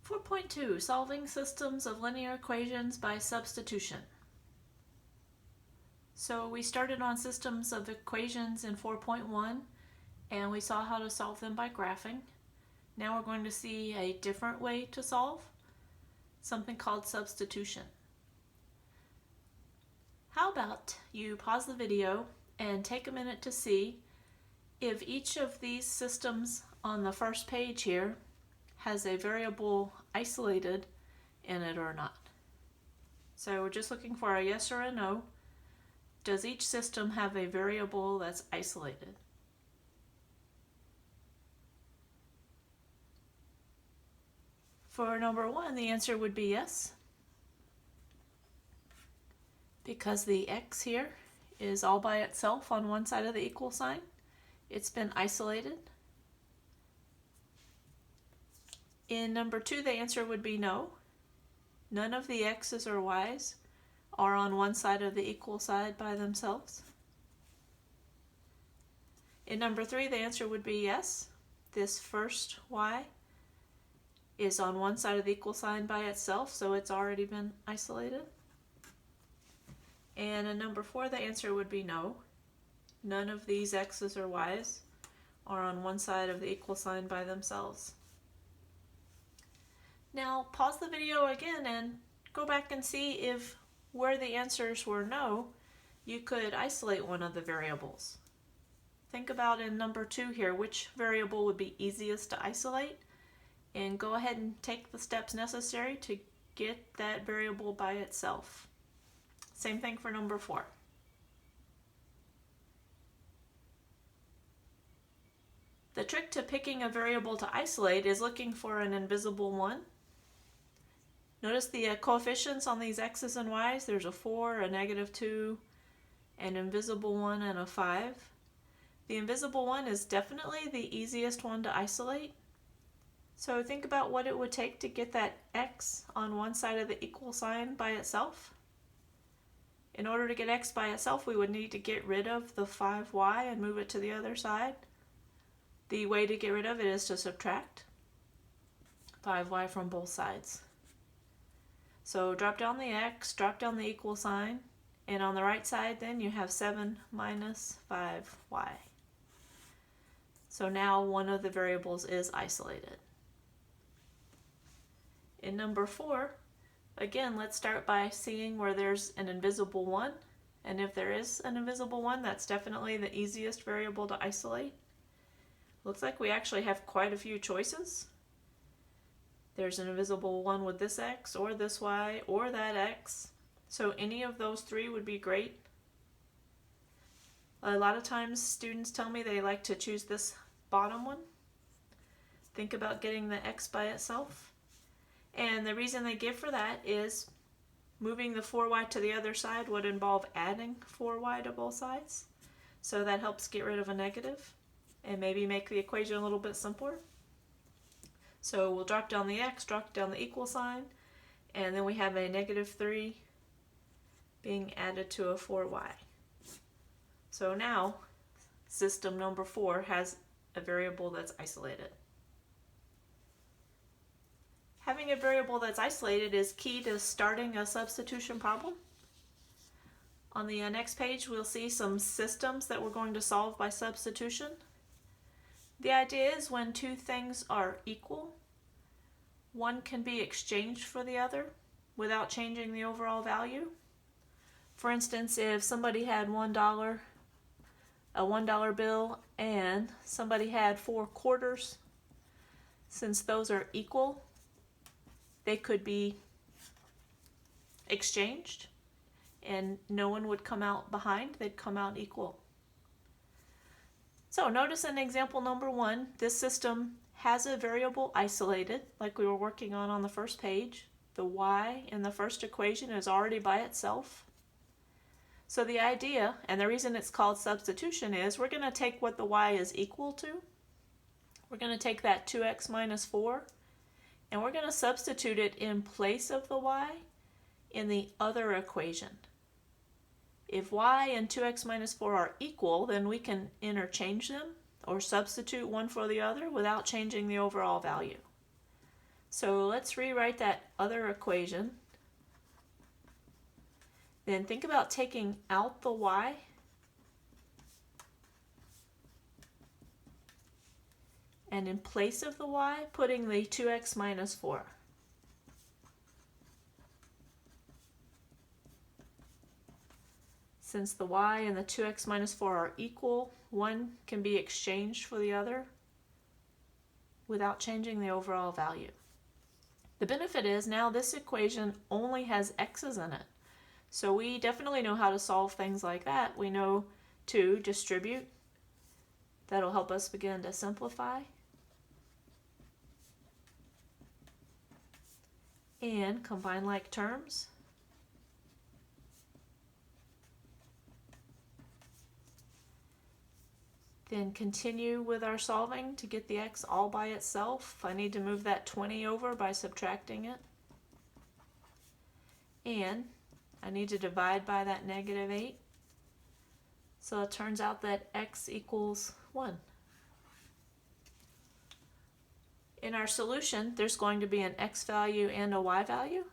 4.2, solving systems of linear equations by substitution. So we started on systems of equations in 4.1 and we saw how to solve them by graphing. Now we're going to see a different way to solve, something called substitution. How about you pause the video and take a minute to see if each of these systems on the first page here has a variable isolated in it or not. So we're just looking for a yes or a no. Does each system have a variable that's isolated? For number 1, the answer would be yes, because the x here is all by itself on one side of the equal sign. It's been isolated. In number 2, the answer would be no. None of the x's or y's are on one side of the equal side by themselves. In number 3, the answer would be yes. This first y is on one side of the equal sign by itself, so it's already been isolated. And in number 4, the answer would be no. None of these x's or y's are on one side of the equal sign by themselves. Now pause the video again and go back and see if where the answers were no, you could isolate one of the variables. Think about in number 2 here, which variable would be easiest to isolate, and go ahead and take the steps necessary to get that variable by itself. Same thing for number 4. The trick to picking a variable to isolate is looking for an invisible one. Notice the coefficients on these x's and y's. There's a 4, a -2, an invisible 1, and a 5. The invisible one is definitely the easiest one to isolate. So think about what it would take to get that x on one side of the equal sign by itself. In order to get x by itself, we would need to get rid of the 5y and move it to the other side. The way to get rid of it is to subtract 5y from both sides. So drop down the x, drop down the equal sign, and on the right side then you have 7 minus 5y. So now one of the variables is isolated. In number 4, again, let's start by seeing where there's an invisible 1. And if there is an invisible 1, that's definitely the easiest variable to isolate. Looks like we actually have quite a few choices. There's an invisible 1 with this x, or this y, or that x. So any of those 3 would be great. A lot of times students tell me they like to choose this bottom one. Think about getting the x by itself. And the reason they give for that is moving the 4y to the other side would involve adding 4y to both sides. So that helps get rid of a negative and maybe make the equation a little bit simpler. So we'll drop down the x, drop down the equal sign, and then we have a -3 being added to a 4y. So now system number 4 has a variable that's isolated. Having a variable that's isolated is key to starting a substitution problem. On the next page, we'll see some systems that we're going to solve by substitution. The idea is when two things are equal, one can be exchanged for the other without changing the overall value. For instance, if somebody had $1, a $1 bill, and somebody had 4 quarters, since those are equal, they could be exchanged and no one would come out behind, they'd come out equal. So notice in example number 1, this system has a variable isolated, like we were working on the first page. The y in the first equation is already by itself. So the idea, and the reason it's called substitution, is we're going to take what the y is equal to. We're going to take that 2x minus 4, and we're going to substitute it in place of the y in the other equation. If y and 2x minus 4 are equal, then we can interchange them or substitute one for the other without changing the overall value. So let's rewrite that other equation. Then think about taking out the y and in place of the y, putting the 2x minus 4. Since the y and the 2x minus 4 are equal, one can be exchanged for the other without changing the overall value. The benefit is now this equation only has x's in it. So we definitely know how to solve things like that. We know to distribute. That'll help us begin to simplify. And combine like terms. Then continue with our solving to get the x all by itself. I need to move that 20 over by subtracting it. And I need to divide by that -8. So it turns out that x equals 1. In our solution, there's going to be an x value and a y value.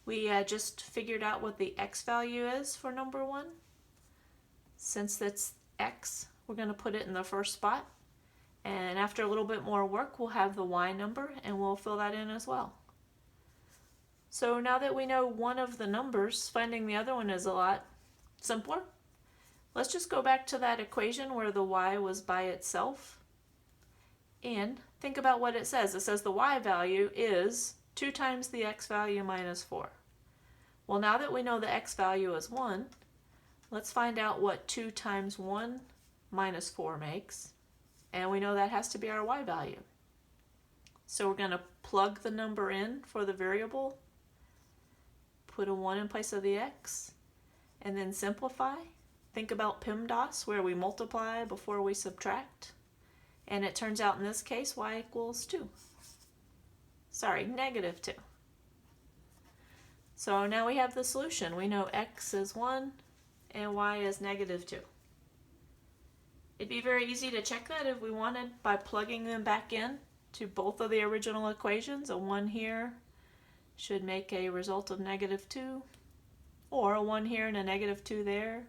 We just figured out what the x value is for number 1. Since it's x, we're going to put it in the first spot. And after a little bit more work, we'll have the y number and we'll fill that in as well. So now that we know one of the numbers, finding the other one is a lot simpler. Let's just go back to that equation where the y was by itself and think about what it says. It says the y value is 2 times the x value minus 4. Well, now that we know the x value is 1, let's find out what 2 times 1 minus 4 makes. And we know that has to be our y value. So we're going to plug the number in for the variable, put a 1 in place of the x, and then simplify. Think about PEMDAS, where we multiply before we subtract. And it turns out in this case, y equals 2. Sorry, -2. So now we have the solution. We know x is 1 and y is -2. It'd be very easy to check that if we wanted by plugging them back in to both of the original equations. A 1 here should make a result of -2, or a 1 here and a -2 there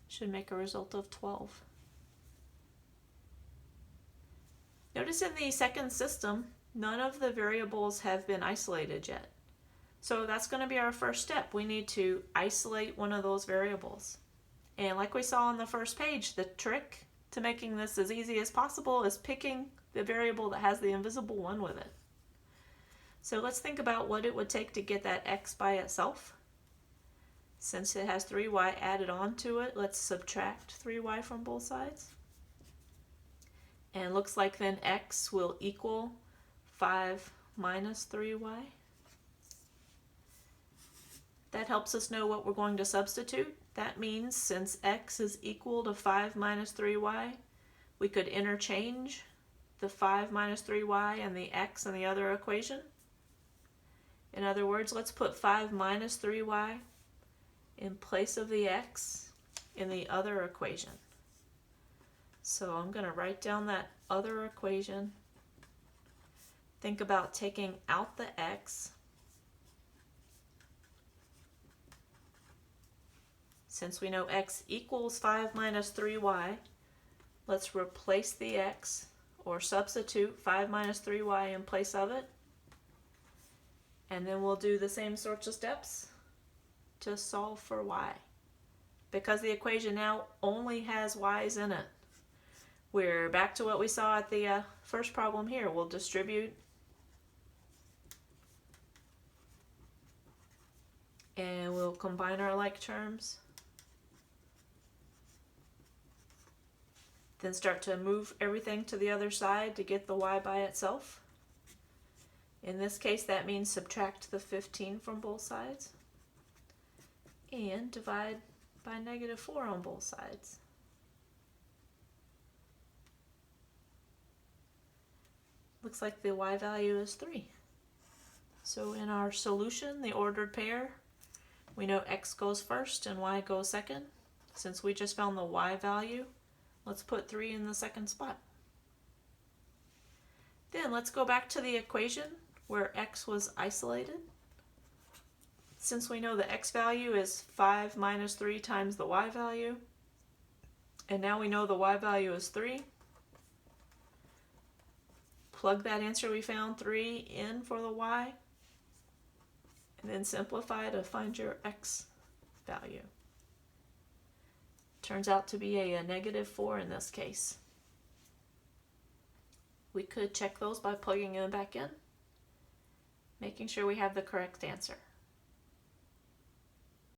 should make a result of 12. Notice in the second system, none of the variables have been isolated yet. So that's going to be our first step. We need to isolate one of those variables. And like we saw on the first page, the trick to making this as easy as possible is picking the variable that has the invisible one with it. So let's think about what it would take to get that x by itself. Since it has 3y added on to it, let's subtract 3y from both sides. And it looks like then x will equal 5 minus 3y. That helps us know what we're going to substitute. That means since x is equal to 5 minus 3y, we could interchange the 5 minus 3y and the x in the other equation. In other words, let's put 5 minus 3y in place of the x in the other equation. So I'm going to write down that other equation. Think about taking out the x. Since we know x equals 5 minus 3y, let's replace the x, or substitute 5 minus 3y in place of it. And then we'll do the same sorts of steps to solve for y. Because the equation now only has y's in it. We're back to what we saw at the first problem here. We'll distribute and we'll combine our like terms. Then start to move everything to the other side to get the y by itself. In this case, that means subtract the 15 from both sides and divide by -4 on both sides. Looks like the y value is 3. So in our solution, the ordered pair, we know x goes first and y goes second. Since we just found the y value, let's put 3 in the second spot. Then let's go back to the equation where x was isolated. Since we know the x value is 5 minus 3 times the y value, and now we know the y value is 3, plug that answer we found, 3, in for the y, and then simplify to find your x value. Turns out to be a -4 in this case. We could check those by plugging them back in, making sure we have the correct answer.